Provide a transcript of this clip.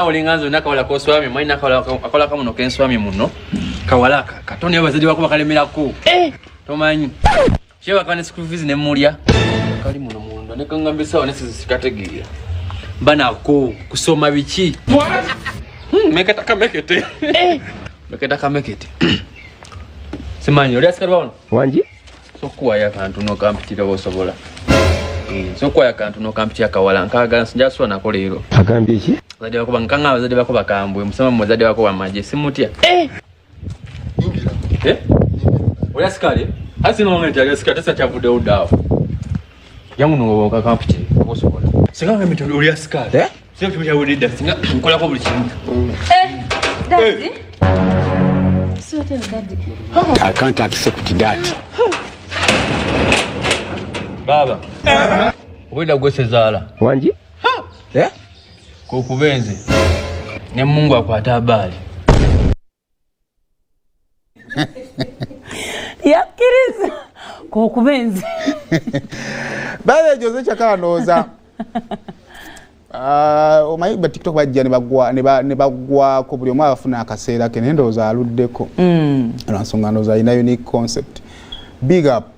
Olinganzo nakawala ko swami mwai nakawala kamuno kenswami muno kawalaka katoni abazadi bako bakalemera ko tomanyi shewa kane school fees ne mulya kali muno munda ne kangambisa one sizikategira bana ko kusoma biki mekata kamekete mekata kamekete simanyi oli asikari bawo wanji sokuwa ya kantu no kampitira bosobola sokuwa ya kantu no kampitira kawala nkaga njaswa nakolero agambye ki zadi bako bankanga zadi bako bakambwe musema muzadi bako bamaje simutya oli asikari asino ngenti ali asikari tesa chavude udawo yangu no kampitira bosobola singa mimi oli asikari sio kitu cha udida singa nkola ko buli kintu daddy so tell daddy I can't accept that baba wenda gwesezala wanji ko kubenze ne Mungu akwata habari yakiriza ko kubenze bale Jose chakanoza omayiba TikTok bajja ne bagwa ko buli omwe afuna akaseera ke nendoza aluddeko nsonga ndoza ina unique concept big up